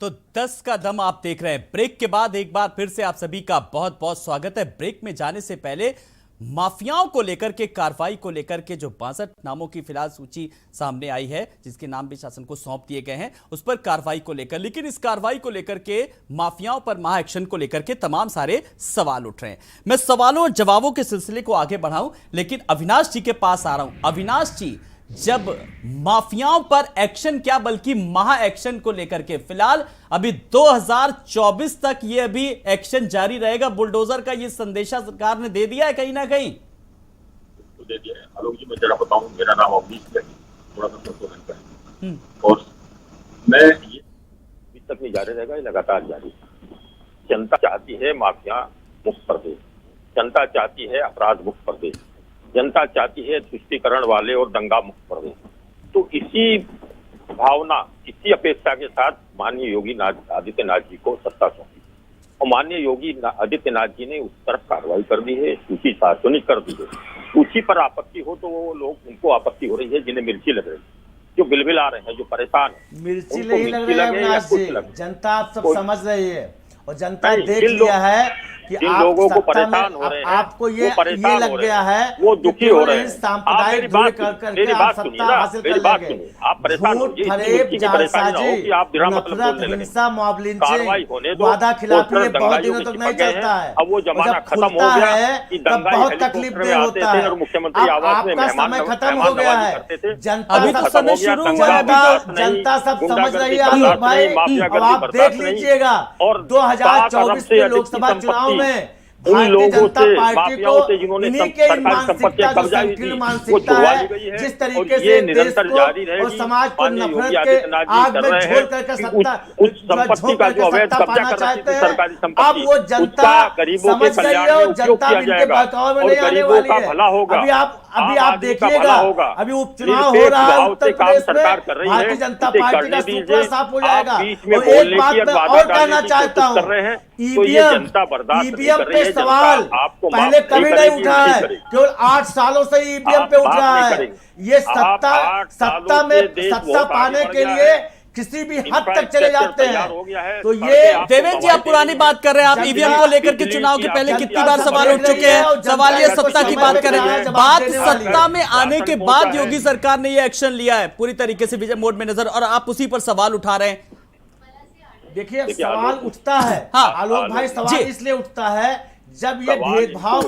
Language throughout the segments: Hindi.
तो 10 का दम आप देख रहे हैं। ब्रेक के बाद एक बार फिर से आप सभी का बहुत बहुत स्वागत है। ब्रेक में जाने से पहले माफियाओं को लेकर के कार्रवाई को लेकर के जो 62 नामों की फिलहाल सूची सामने आई है, जिसके नाम भी शासन को सौंप दिए गए हैं, उस पर कार्रवाई को लेकर, लेकिन इस कार्रवाई को लेकर के माफियाओं पर महा एक्शन को लेकर के तमाम सारे सवाल उठ रहे हैं। मैं सवालों और जवाबों के सिलसिले को आगे बढ़ाऊं, लेकिन अविनाश जी के पास आ रहा हूं। अविनाश जी, जब माफियाओं पर एक्शन क्या बल्कि महा एक्शन को लेकर के फिलहाल अभी 2024 तक ये अभी एक्शन जारी रहेगा, बुलडोजर का ये संदेशा सरकार ने दे दिया है कहीं ना कहीं। तो दे दिया है। आलोक जी, मैं जरा बताऊं, मेरा नाम अवनीश है, थोड़ा सा संशोधन करें। और मैं ये अभी तक नहीं जारी रहेगा, ये लगातार जारी। जनता चाहती है माफिया मुक्त प्रदेश, जनता चाहती है अपराध मुक्त प्रदेश, जनता चाहती है तुष्टीकरण वाले और दंगा मुक्त प्रदेश। तो इसी भावना, इसी अपेक्षा के साथ माननीय योगी आदित्यनाथ जी को सत्ता सौंपी और माननीय योगी आदित्यनाथ जी ने उस तरफ कार्रवाई कर दी है, सूची सार्वजनिक कर दी है। सूची पर आपत्ति हो तो वो लोग, उनको आपत्ति हो रही है जिन्हें मिर्ची लग रही है, जो बिलबिल आ रहे हैं, जो परेशान है। मिर्ची नहीं लग रही है अविनाश जी, जनता आप सब समझ रही है और जनता देख लिया है कि जिन लोगों को परेशान हो रहे हैं, आपको ये लग गया है, वो दुखी हो रहे हैं। सांप्रदायिक दूरी करके आप सत्ता हासिल कर लेंगे। आप परेशान होइए, फरेब, जालसाजी, नफरत, हिंसा, मॉब लिंचिंग, वादा खिलाफी ये बहुत दिनों तक नहीं चलता है। अब वो जमाना खत्म हो गया है, तब बहुत तकलीफ दे होता है। मुख्यमंत्री आवास में आपका समय खत्म हो गया है, जनता सब समझ रही है। आलोक भाई, अब आप देख लीजिएगा 2024 के लोकसभा चुनाव में उन लोगों से, माफियाओं से जिन्होंने सरकारी संपत्ति कब्जाई थी, वो छुड़वा ली गई है। जिस तरीके और ये निरंतर जारी रहेगी। और समाज को नफरत के आग में झोल करके सत्ता, उस संपत्ति का जो अवैध कब्जा कर रही थी सरकारी संपत्ति, अब वो जनता गरीबों के कल्याण में उपयोग किया जाएगा और गरीबों का भला होगा। अभी आप देखिएगा, अभी उपचुनाव हो रहा है उत्तर प्रदेश में, भारतीय जनता पार्टी का सूत्र साफ हो जाएगा। और एक बात मैं और कहना चाहता हूँ, ईवीएम पे सवाल पहले कभी नहीं उठा है, केवल 8 सालों से ईवीएम पे उठ रहा है। ये सत्ता में सत्ता पाने के लिए किसी भी हद तक चले जाते हैं। तो ये देवेंद्र जी, आप पुरानी बात कर रहे हैं। आप ईवीएम को लेकर के चुनाव के पहले कितनी बार सवाल उठ चुके हैं। सवाल ये सत्ता की बात करें, बात सत्ता में आने के बाद योगी सरकार ने ये एक्शन लिया है, पूरी तरीके से विजय मोड में नजर, और आप उसी पर सवाल उठा रहे हैं। देखिए, सवाल उठता है। हाँ, आलोक भाई, सवाल इसलिए उठता है जब ये भेदभाव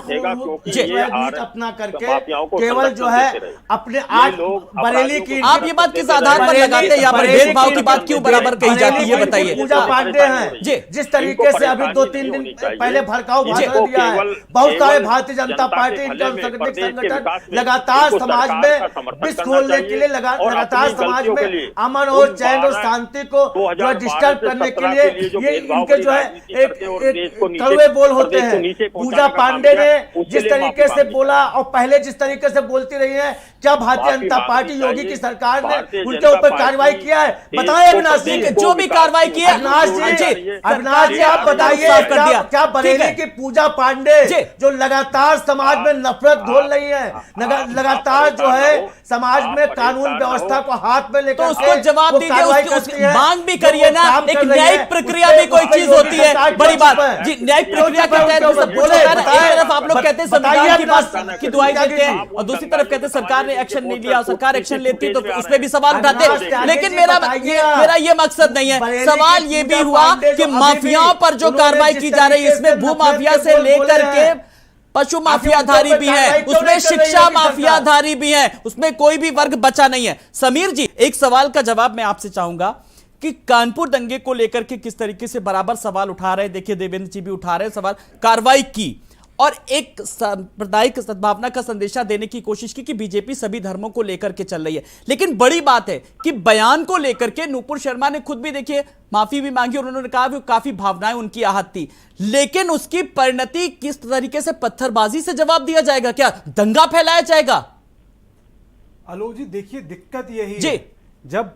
अपना करके केवल जो है अपने आज बरेली की, आप ये बात किस आधार पर लगाते हैं? यहाँ पर भेदभाव की बात क्यों बराबर कही जाती है, ये बताइए। पूजा पांडे हैं, जिस तरीके से अभी 2-3 दिन पहले भड़काऊ भाषण दिया है, बहुत सारे भारतीय जनता पार्टी संगठन लगातार समाज में विष घोलने के लिए, लगातार समाज में अमन और चैन और शांति को जो डिस्टर्ब करने के लिए ये इनके जो है एक कड़वे बोल होते हैं। पूजा पांडे ने जिस तरीके से बोला और पहले जिस तरीके से बोलती रही है, क्या भारतीय जनता पार्टी योगी की सरकार ने उनके ऊपर कार्रवाई किया है? बताइए अविनाश जी, जो भी कार्रवाई की है। अविनाश जी आप बताइए, क्या बरेली की पूजा पांडे जो लगातार समाज में नफरत घोल रही है, लगातार जो है समाज में कानून व्यवस्था को हाथ में लेकर, तो उसको जवाब दीजिए, मांग भी करिए ना। एक न्यायिक प्रक्रिया भी कोई चीज होती है, बड़ी बात जी। न्यायिक प्रक्रिया के तहत सब बोले, एक तरफ आप लोग कहते हैं संविधान की बात की दुहाई देते हैं और दूसरी तरफ कहते हैं सरकार ने एक्शन नहीं लिया, सरकार एक्शन लेती तो उस पर भी सवाल उठाते हैं। लेकिन मेरा ये मकसद नहीं है। सवाल ये भी हुआ कि माफियाओं पर जो कार्रवाई की जा रही है, इसमें भू माफिया से लेकर के पशु माफियाधारी भी है, उसमें शिक्षा माफियाधारी भी है, उसमें कोई भी वर्ग बचा नहीं है। समीर जी, एक सवाल का जवाब मैं आपसे चाहूंगा कि कानपुर दंगे को लेकर के किस तरीके से बराबर सवाल उठा रहे हैं। देखिए, देवेंद्र जी भी उठा रहे हैं सवाल, कार्रवाई की और एक सांप्रदायिक सद्भावना का संदेशा देने की कोशिश की कि बीजेपी सभी धर्मों को लेकर के चल रही है। लेकिन बड़ी बात है कि बयान को लेकर के नुपुर शर्मा ने खुद भी देखिए माफी भी मांगी और उन्होंने कहा कि काफी भावनाएं उनकी आहत थी, लेकिन उसकी परिणति किस तरीके से पत्थरबाजी से जवाब दिया जाएगा? क्या दंगा फैलाया जाएगा? आलोक जी, देखिए दिक्कत यही जी, है जब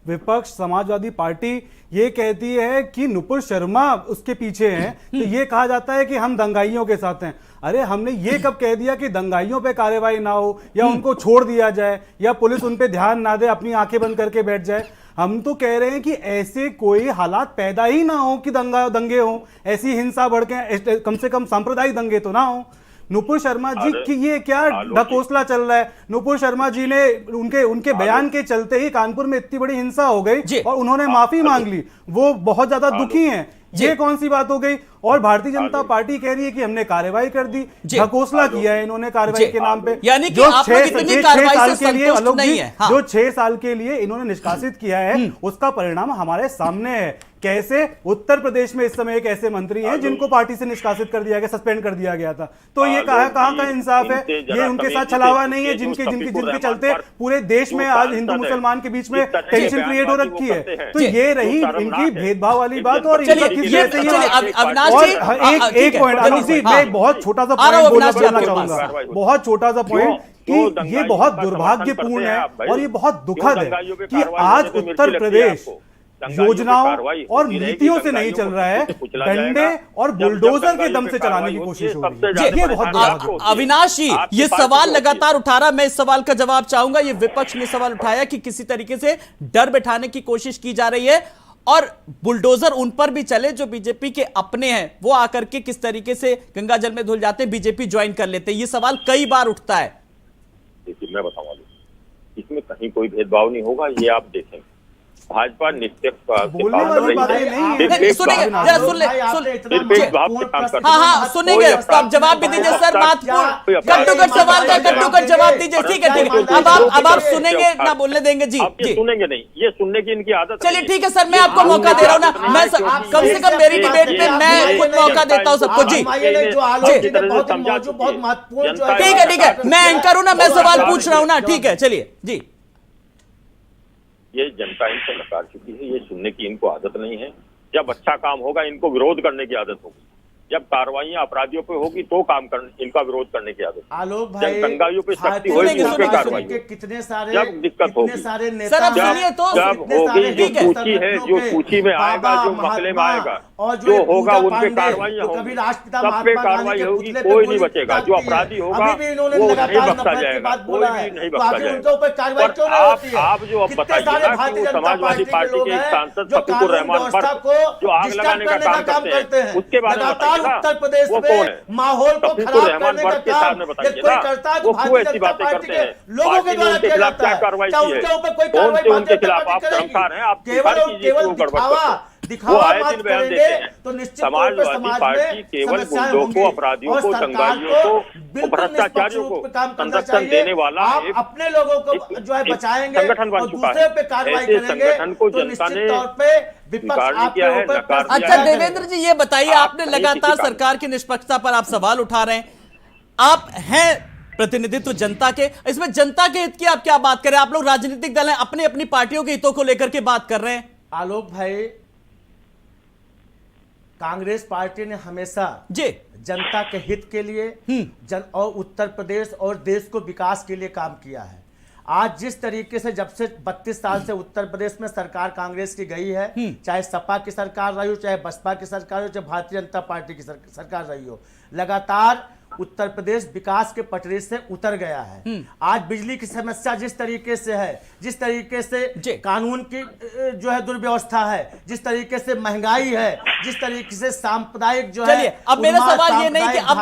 विपक्ष समाजवादी पार्टी ये कहती है कि नुपुर शर्मा उसके पीछे हैं, तो ये कहा जाता है कि हम दंगाइयों के साथ हैं। अरे हमने ये कब कह दिया कि दंगाइयों पे कार्रवाई ना हो या उनको छोड़ दिया जाए या पुलिस उन पे ध्यान ना दे, अपनी आंखें बंद करके बैठ जाए? हम तो कह रहे हैं कि ऐसे कोई हालात पैदा ही ना हो कि दंगे हो, ऐसी हिंसा भड़के, कम से कम सांप्रदायिक दंगे तो ना हो। नुपुर शर्मा जी की ये क्या ढकोसला चल रहा है? नुपुर शर्मा जी ने उनके बयान के चलते ही कानपुर में इतनी बड़ी हिंसा हो गई और उन्होंने माफी मांग ली, वो बहुत ज्यादा दुखी हैं। ये कौन सी बात हो गई? और भारतीय जनता पार्टी कह रही है कि हमने कार्रवाई कर दी, ढकोसला किया है इन्होंने कार्रवाई के नाम पे। यानी कि आप लोग इतनी कार्रवाई से संतुष्ट नहीं है। जो 6 साल के लिए इन्होंने निष्कासित किया है उसका परिणाम हमारे सामने है। कैसे उत्तर प्रदेश में इस समय एक ऐसे मंत्री हैं जिनको पार्टी से निष्कासित कर दिया गया, सस्पेंड कर दिया गया था। तो ये कहां का इंसाफ है? ये उनके साथ छलावा नहीं है जिनके चलते पूरे देश में आज हिंदू मुसलमान के बीच में टेंशन क्रिएट हो रखी है। तो ये रही इनकी भेदभाव वाली बात। और एक पॉइंट अनुज जी, मैं बहुत छोटा सा पॉइंट बोलना चाहूंगा, बहुत छोटा सा पॉइंट कि ये बहुत दुर्भाग्यपूर्ण है और ये बहुत दुखद है कि आज उत्तर प्रदेश योजनाओं और नीतियों से नहीं चल रहा है, डंडे और बुलडोजर के दम से चलाने की कोशिश हो रही है। ये बहुत अविनाश जी, ये सवाल लगातार उठा रहा, मैं इस सवाल का जवाब चाहूंगा। ये विपक्ष ने सवाल उठाया कि किसी तरीके से डर बैठाने की कोशिश की जा रही है और बुलडोजर उन पर भी चले जो बीजेपी के अपने हैं, वो आकर के किस तरीके से गंगा जल में धुल जाते, बीजेपी ज्वाइन कर लेते। ये सवाल कई बार उठता है। देखिए मैं बताऊंगा, इसमें कहीं कोई भेदभाव नहीं होगा, ये आप देखेंगे। भाजपा निष्पक्ष सुनेंगे, जवाब भी दीजिए सर, बात कट्टुकट सवाल का कट्टुकट जवाब दीजिए। ठीक है ठीक है, अब आप सुनेंगे ना बोलने देंगे? जी जी सुनेंगे नहीं, ये सुनने की इनकी आदत। चलिए ठीक है सर, मैं आपको मौका दे रहा हूँ ना, मैं कम से कम मेरी डिबेट में मैं खुद मौका देता हूँ सबको। जी ठीक है, मैं एंकर हूँ ना, मैं सवाल पूछ रहा हूँ ना। ठीक है चलिए जी। ये जनता इनसे नकार चुकी है, ये सुनने की इनको आदत नहीं है। जब अच्छा काम होगा इनको विरोध करने की आदत होगी, जब कार्रवाइयां अपराधियों पे होगी तो इनका विरोध करने की आदत। आलोक भाई, जब दंगाइयों पे सख्ती होगी उस पे कार्रवाई, कितने सारे जब दिक्कत होगी, जब होगी जो सूची है, जो सूची में आएगा, जो मसले में आएगा, जो होगा उन पे कार्रवाइयां होगी, सब पे कार्रवाई होगी, कोई नहीं बचेगा। जो अपराधी होगा वो नहीं बख्शा जाएगा, कोई भी नहीं बख्शा जाएगा। आप जो अब बताइए ना कि समाजवादी पार्टी के सांसद शफीकुर रहमान पर जो आग लगाने का काम करते हैं, उसके बारे में उत्तर प्रदेश में माहौल को खराब करने का काम कोई करता है, वो ऐसी बातें करते हैं, लोगों के द्वारा किया जाता है। कार्रवाई क्या उनके ऊपर कोई कार्रवाई उनके खिलाफ आप कर्मकार हैं, आप केवल दिखावा बात करेंगे तो निश्चित तौर पर समाज में केवल गुंडों को, अपराधियों को, दंगाइयों को, भ्रष्टाचारियों को संरक्षण देने वाला आप अपने लोगों को जो है बचाएंगे संगठन बन चुका है। ऐसे संगठन को जनता ने स्वीकार किया है, नकार दिया है। अच्छा देवेंद्र जी, ये बताइए, आपने लगातार सरकार की निष्पक्षता पर आप सवाल उठा रहे हैं, आप हैं प्रतिनिधित्व जनता के, इसमें जनता के हित की आप क्या बात करें? आप लोग राजनीतिक दल हैं, अपनी अपनी पार्टियों के हितों को लेकर के बात कर रहे हैं। आलोक भाई, कांग्रेस पार्टी ने हमेशा जनता के हित के लिए और उत्तर प्रदेश और देश को विकास के लिए काम किया है। आज जिस तरीके से जब से 32 साल से उत्तर प्रदेश में सरकार कांग्रेस की गई है, चाहे सपा की सरकार रही हो, चाहे बसपा की सरकार हो, चाहे भारतीय जनता पार्टी की सरकार रही हो, लगातार उत्तर प्रदेश विकास के पटरी से उतर गया है। आज बिजली की समस्या जिस तरीके से है, जिस तरीके से कानून की जो है दुर्व्यवस्था है, जिस तरीके से महंगाई है, जिस तरीके से सांप्रदायिक जो है। अब मेरा सवाल ये नहीं कि अब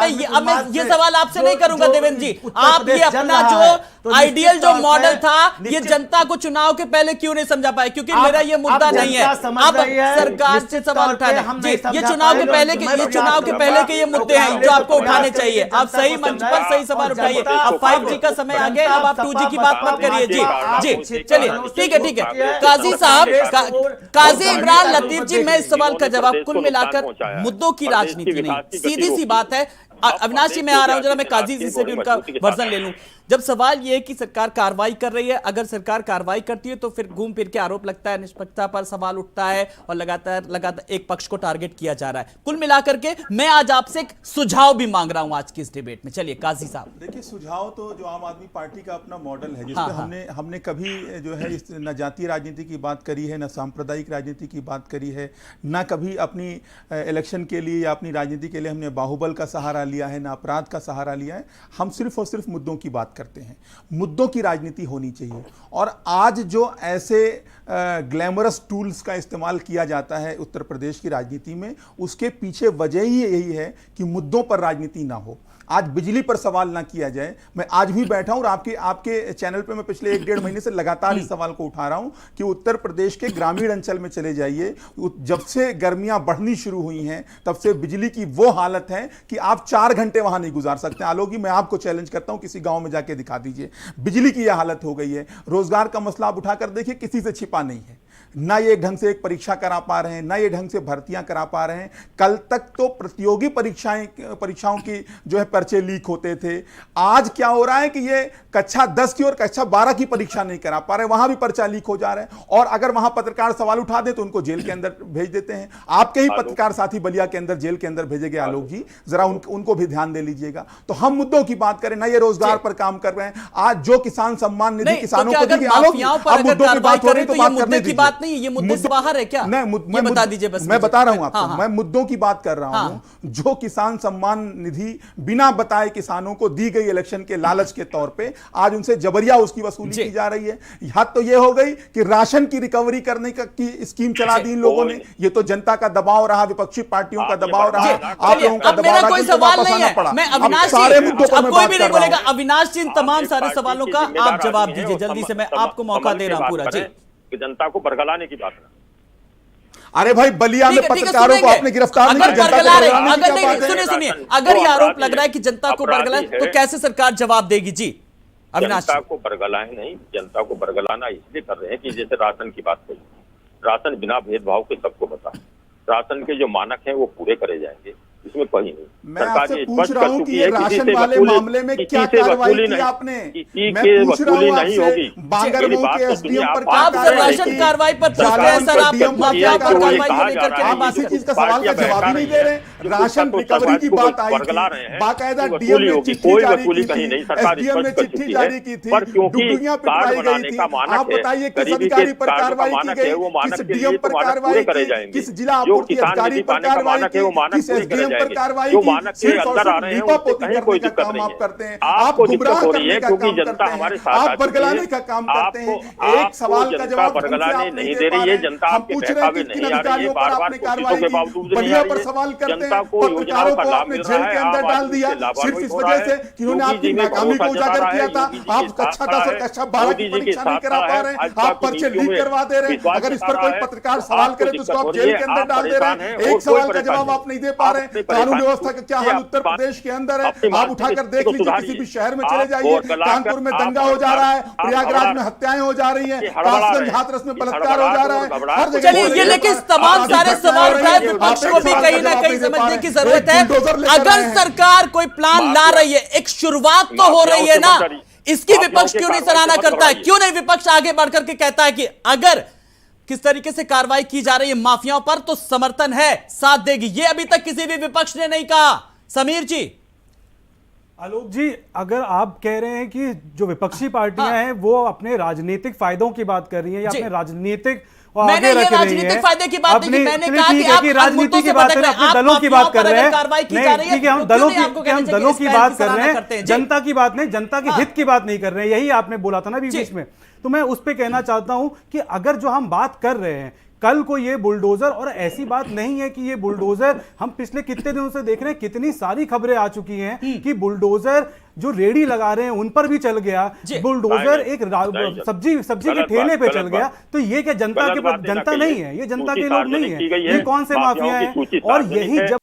मैं ये सवाल आपसे नहीं करूंगा देवेंद्र जी, आप ये अपना जो आइडियल जो मॉडल था, ये जनता को चुनाव के पहले क्यों नहीं समझा पाए? क्योंकि मेरा ये मुद्दा नहीं है, अब सरकार से सवाल उठाना। ये चुनाव के पहले के ये मुद्दे हैं जो आपको उठाने चाहिए। आप सही मंच पर सही सवाल उठाइए। अब 5G का समय आ गया, अब आप 2G की बात मत करिए। जी चलिए ठीक है। काजी साहब, काजी इमरान लतीफ जी, मैं इस सवाल का जवाब कुल मिलाकर मुद्दों की राजनीति नहीं, सीधी सी बात है। अविनाश जी, मैं आ रहा हूं, जरा मैं काजी जी से भी उनका वर्जन ले लूं। जब सवाल यह है कि सरकार कार्रवाई कर रही है, अगर सरकार कार्रवाई करती है तो फिर घूम फिर के आरोप लगता है, निष्पक्षता पर सवाल उठता है और लगातार एक पक्ष को टारगेट किया जा रहा है। कुल मिलाकर के मैं आज आपसे एक सुझाव भी मांग रहा हूं आज की इस डिबेट में। चलिए काजी साहब। देखिए, सुझाव तो जो आम आदमी पार्टी का अपना मॉडल है, जिसमें हमने कभी जो है न जातीय राजनीति की बात करी है, न सांप्रदायिक राजनीति की बात करी है, न कभी अपनी इलेक्शन के लिए या अपनी राजनीति के लिए हमने बाहुबल का सहारा लिया है, ना अपराध का सहारा लिया है। हम सिर्फ और सिर्फ मुद्दों की बात करते हैं। मुद्दों की राजनीति होनी चाहिए। और आज जो ऐसे ग्लैमरस टूल्स का इस्तेमाल किया जाता है उत्तर प्रदेश की राजनीति में, उसके पीछे वजह ही यही है कि मुद्दों पर राजनीति ना हो। आज बिजली पर सवाल ना किया जाए। मैं आज भी बैठा हूं और आपके चैनल पे मैं पिछले 1-1.5 महीने से लगातार इस सवाल को उठा रहा हूं कि उत्तर प्रदेश के ग्रामीण अंचल में चले जाइए। जब से गर्मियां बढ़नी शुरू हुई हैं तब से बिजली की वो हालत है कि आप 4 घंटे वहां नहीं गुजार सकते। आलोक जी, मैं आपको चैलेंज करता हूं, किसी गांव में जाके दिखा दीजिए, बिजली की यह हालत हो गई है। रोजगार का मसला आप उठाकर देखिए, किसी से छिपा नहीं है। ना ये ढंग से एक परीक्षा करा पा रहे हैं, ना ये ढंग से भर्तियां करा पा रहे हैं। कल तक तो प्रतियोगी परीक्षाओं की जो है पर्चे लीक होते थे। आज क्या हो रहा है कि ये कक्षा 10 की और कक्षा 12 की परीक्षा नहीं करा पा रहे, वहां भी पर्चा लीक हो जा रहे हैं। और अगर वहां पत्रकार सवाल उठा दे तो उनको जेल के अंदर भेज देते हैं। आपके ही पत्रकार साथी बलिया के अंदर जेल के अंदर भेजे गए। आलोक जी, जरा उनको भी ध्यान दे लीजिएगा। तो हम मुद्दों की बात करें ना, ये रोजगार पर काम कर रहे हैं। आज जो किसान सम्मान निधि किसानों को दी, आलोक, अब मुद्दों की बात हो रही तो बात करने दीजिए। नहीं, ये मुद्दे से बाहर है क्या? नहीं, बता दीजिए बस। मैं बता रहा हूं आपको। हाँ। मैं मुद्दों की बात कर रहा हूं। जो किसान सम्मान निधि बिना बताए किसानों को दी गई इलेक्शन के लालच के तौर पे, आज उनसे जबरिया उसकी वसूली की जा रही है। हद तो यह हो गई कि राशन की रिकवरी करने की स्कीम चला दी इन लोगों ने। ये तो जनता का दबाव रहा, विपक्षी पार्टियों का दबाव रहा, आप लोगों का दबाव रहा। कोई सवाल नहीं है। मैं अविनाश जी, अब कोई भी नहीं बोलेगा। अविनाश जी, इन तमाम सारे सवालों का आप जवाब दीजिए जल्दी से। मैं आपको मौका दे रहा हूं पूरा जी। जनता को बरगलाने की बात है। अरे भाई, बलिया में पत्रकारों को आपने गिरफ्तार नहीं किया। सुनिए, अगर ये आरोप लग रहा है कि जनता को बरगला, तो कैसे सरकार जवाब देगी जी? अविनाश, जनता को बरगलाए नहीं, जनता को बरगलाना इसलिए कर रहे हैं कि जैसे राशन की बात कही, राशन बिना भेदभाव के सबको बता, राशन के जो मानक हैं वो पूरे करे जाएंगे, इसमें कहीं नहीं। मैं आपसे पूछ रहा हूं कि ये राशन वाले मामले में क्या कार्रवाई की आपने? मैं पूछ रहा हूं आपसे, बांगरमऊ के एसडीएम पर क्या राशन कार्रवाई पर सर, आप माफिया पर कार्रवाई को लेकर के आप इसी चीज का सवाल का जवाब ही नहीं दे रहे। राशन रिकवरी की बात आई थी, बाकायदा डीएम ने चिट्ठी जारी की थी, एसडीएम ने चिट्ठी जारी की थी, डुगडुगियां पिटवाई गई थी। आप बताइए किस अधिकारी पर कार्रवाई की गई, किस डीएम पर कार्रवाई की, किस जिला आपूर्ति अधिकारी पर कार्रवाई की, किस एसडीएम पर कार्रवाई की? सिर्फ और सिर्फ दीपापोती करने का काम आप करते हैं। आप गुमराह करने का काम करते हैं, आप बरगलाने का काम करते हैं। एक सवाल का जवाब नहीं दे रही है जनता। हम पूछ रहे हैं कि किन अधिकारियों पर आपने कार्रवाई की? बलिया पर सवाल करते हैं, पत्रकारों को आपने जेल के अंदर डाल दिया सिर्फ इस वजह से कि उन्होंने आपकी नाकामी को उजागर किया था। आप कक्षा 10 और कक्षा 12 की परीक्षा नहीं करा पा रहे हैं, आप पर्चे लीक करवा दे रहे हैं। अगर इस पर कोई पत्रकार सवाल करे तो उसको आप जेल के अंदर डाल दे रहे हैं। एक सवाल का जवाब आप नहीं दे पा रहे। कानून व्यवस्था का क्या हाल उत्तर प्रदेश के अंदर है, आप उठाकर देख लीजिए। किसी भी शहर में चले जाइए, कानपुर में दंगा हो जा रहा है, प्रयागराज में हत्याएं हो जा रही हैं, कासगंज हाथरस में बलात्कार हो जा रहा है, हर जगह। चलिए, ये लेकिन तमाम सारे सवाल उठाए, विपक्ष को भी कहीं ना कहीं समझने की जरूरत है। अगर सरकार कोई प्लान ला रही है, एक शुरुआत तो हो रही है ना, इसकी विपक्ष क्यों नहीं सराहना करता है? क्यों नहीं विपक्ष आगे बढ़कर के कहता है कि अगर किस तरीके से कार्रवाई की जा रही है माफियाओं पर तो समर्थन है, साथ देगी? ये अभी तक किसी भी विपक्ष ने नहीं कहा। समीर जी, आलोक जी, अगर आप कह रहे हैं कि जो विपक्षी पार्टियां हैं वो अपने राजनीतिक फायदों की बात कर रही हैं या अपने राजनीतिक मैंने ये राजनीतिक फायदे की बात नहीं, मैंने कहा कि आप राजनीति की बात करें, अपने दलों की बात कर रहे हैं। नहीं, ठीक है, हम दलों की बात कर रहे हैं, जनता की बात नहीं, जनता के हित की बात नहीं कर रहे हैं। यही आपने बोला था ना बीच में। तो मैं उस पर कहना चाहता हूं कि अगर जो हम बात कर रहे हैं कल को ये बुलडोजर, और ऐसी बात नहीं है कि ये बुलडोजर, हम पिछले कितने दिनों से देख रहे हैं, कितनी सारी खबरें आ चुकी हैं कि बुलडोजर जो रेडी लगा रहे हैं उन पर भी चल गया, बुलडोजर एक सब्जी के ठेले पे चल गया। तो ये क्या जनता नहीं है? ये जनता के लोग नहीं है, ये कौन से माफिया हैं? और यही जब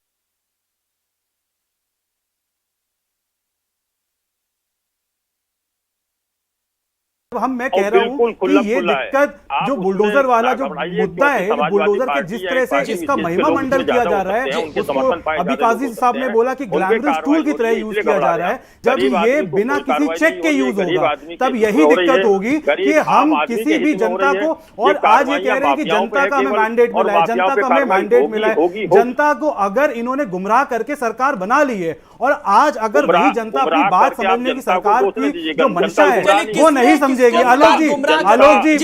मैं कह रहा हूं कि ये दिक्कत जो बुलडोजर वाला जो मुद्दा है, बुलडोजर के जिस तरह से इसका महिमा मंडल किया जा रहा है, उसको अभी काजी साहब ने बोला कि ग्लैमरस टूल की तरह यूज किया जा रहा है। जब ये बिना किसी चेक के यूज होगा तब यही दिक्कत होगी कि हम किसी भी जनता को, और आज ये कह रहे हैं कि जनता का हमें मैंडेट मिला है, जनता का हमें मैंडेट मिला है। जनता को अगर इन्होंने गुमराह करके सरकार बना ली है, और आज अगर वही जनता अपनी बात समझने की सरकार की जो मंशा है वो नहीं समझे समझेगी आलोक जी, आलोक जी,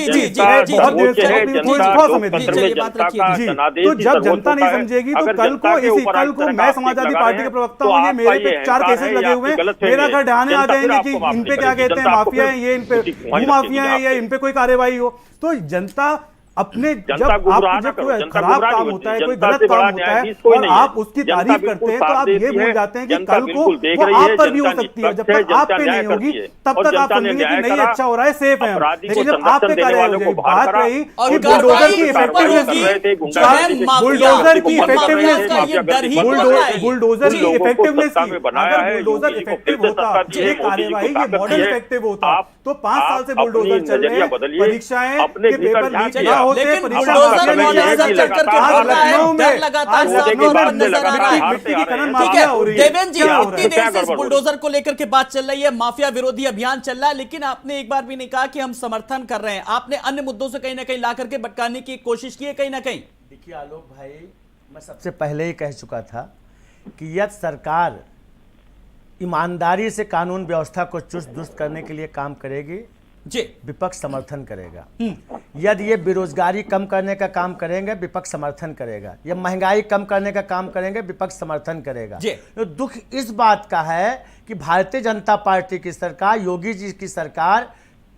बहुत देर से थोड़ा समय दीजिए। तो जब जनता नहीं समझेगी तो कल को मैं समाजवादी पार्टी के प्रवक्ता हूँ, ये मेरे पे 4 केसेस लगे हुए हैं, मेरा घर ढहाने आ जाएंगे कि इन पे क्या कहते हैं माफिया है, ये इन पे भूमाफिया है, या इन पे कोई कार्रवाई हो। तो जनता अपने जब कोई खराब काम होता है, कोई गलत काम होता है और आप उसकी तारीफ करते हैं, तो आप ये भूल जाते हैं कि कल को वो आप पर भी हो सकती है। जब तक आप पे नहीं होगी तब तक आप समझेंगे कि नहीं अच्छा हो रहा है, सेफ है। लेकिन जब आप पे कार्रवाई हो जाएगी, बात रही कि बुलडोजर की इफेक्टिवनेस, बुलडोजर की इफेक्टिवनेस, बुलडोजर की इफेक्टिवनेस की, अगर बुलडोजर इफेक्टिव होता, ये कार्यवाही ये मॉडल इफेक्टिव होता, तो 5 साल से बुलडोजर चल रहे हैं, परीक्षाएं के पेपर लीक ना होते, बुलडोजर मॉडल चल करके लखनऊ में लगातार सामने नजर आ रहा है। ठीक है देवेंद्र जी, इतनी देर से इस बुलडोजर को लेकर के बात चल रही है, माफिया विरोधी अभियान चल रहा है, लेकिन आपने एक बार भी नहीं कहा कि हम समर्थन कर रहे हैं। आपने अन्य मुद्दों से कहीं ना कहीं ला करके भटकाने की कोशिश की है कहीं ना कहीं। देखिए आलोक भाई, मैं सबसे पहले ही कह चुका था कि यदि सरकार ईमानदारी से कानून व्यवस्था को चुस्त दुरुस्त करने के लिए काम करेगी जी, विपक्ष समर्थन करेगा। यदि ये बेरोजगारी कम करने का काम करेंगे, विपक्ष समर्थन करेगा। ये महंगाई कम करने का काम करेंगे, विपक्ष समर्थन करेगा। तो दुख इस बात का है कि भारतीय जनता पार्टी की सरकार, योगी जी की सरकार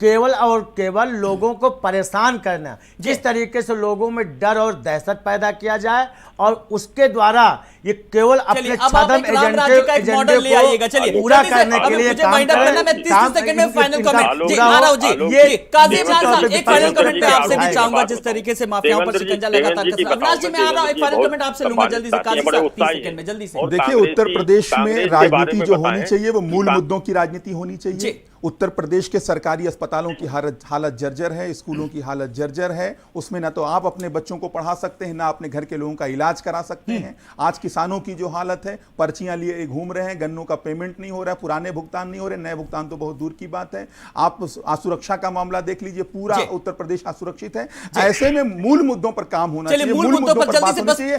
केवल और केवल लोगों को परेशान करना, जिस तरीके से लोगों में डर और दहशत पैदा किया जाए और उसके द्वारा ये केवल अपने छदम एजेंडे को पूरा करने के लिए काम करें। मैं 30 सेकंड में फाइनल कमेंट जी आ रहा हूं जी, ये काजी इमरान साहब एक फाइनल कमेंट मैं आपसे भी चाहूंगा, जिस तरीके से माफियाओं पर शिकंजा लगातार कसरा। अविनाश जी मैं आ रहा हूं, एक फाइनल कमेंट आपसे लूंगा जल्दी से, काजी साहब 30 सेकंड में जल्दी से। देखिए उत्तर प्रदेश में राजनीति जो होनी चाहिए वो मूल मुद्दों की राजनीति होनी चाहिए। उत्तर प्रदेश के सरकारी अस्पतालों की हालत जर्जर है, स्कूलों की हालत जर्जर है, उसमें ना तो आप अपने बच्चों को पढ़ा सकते हैं, ना अपने घर के लोगों का इलाज करा सकते हैं। आज किसानों की जो हालत है, पर्चियां लिए घूम रहे हैं, गन्नों का पेमेंट नहीं हो रहा है, पुराने भुगतान नहीं हो रहे, नए भुगतान तो बहुत दूर की बात है। आप असुरक्षा का मामला देख लीजिए, पूरा उत्तर प्रदेश असुरक्षित है। ऐसे में मूल मुद्दों पर काम होना चाहिए, मूल मुद्दों पर बात होनी चाहिए।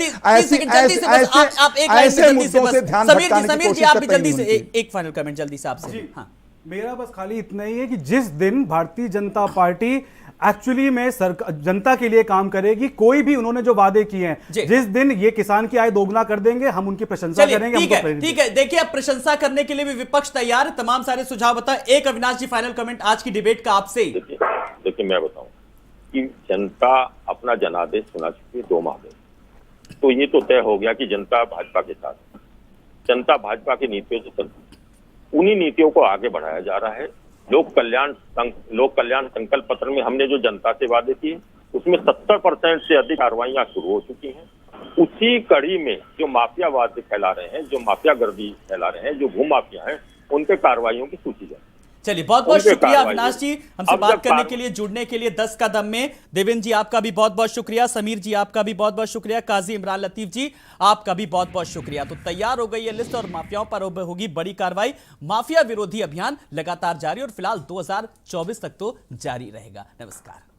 ऐसे मुद्दों से ध्यान भटकाने की कोशिश करते हैं। एक फाइनल कमेंट जल्दी से आपसे। हाँ, मेरा बस खाली इतना ही है कि जिस दिन भारतीय जनता पार्टी एक्चुअली में जनता के लिए काम करेगी, कोई भी उन्होंने जो वादे किए हैं, जिस दिन ये किसान की आय दोगुना कर देंगे, हम उनकी प्रशंसा करेंगे। ठीक है, देखिए अब प्रशंसा करने के लिए भी विपक्ष तैयार है, तमाम सारे सुझाव बताए। एक अविनाश जी फाइनल कमेंट आज की डिबेट का आपसे। देखिए मैं बताऊं कि जनता अपना जनादेश सुना चुकी है 2 माह में, तो ये तो तय हो गया कि जनता भाजपा के साथ, जनता भाजपा की नीतियों से चलती, उन्हीं नीतियों को आगे बढ़ाया जा रहा है। लोक कल्याण संकल्प पत्र में हमने जो जनता से वादे किए उसमें 70% से अधिक कार्रवाइयां शुरू हो चुकी हैं। उसी कड़ी में जो माफियावाद फैला रहे हैं, जो माफियागर्दी फैला रहे हैं, जो भूमाफिया हैं, उन पे कार्रवाइयों की सूची जाए। चलिए बहुत बहुत शुक्रिया अविनाश जी हमसे बात करने के लिए, जुड़ने के लिए 10 कदम में। देवेंद्र जी आपका भी बहुत बहुत शुक्रिया, समीर जी आपका भी बहुत बहुत शुक्रिया, काजी इमरान लतीफ जी आपका भी बहुत बहुत शुक्रिया। तो तैयार हो गई है लिस्ट और माफियाओं पर होगी बड़ी कार्रवाई। माफिया विरोधी अभियान लगातार जारी और फिलहाल 2024 तक तो जारी रहेगा। नमस्कार।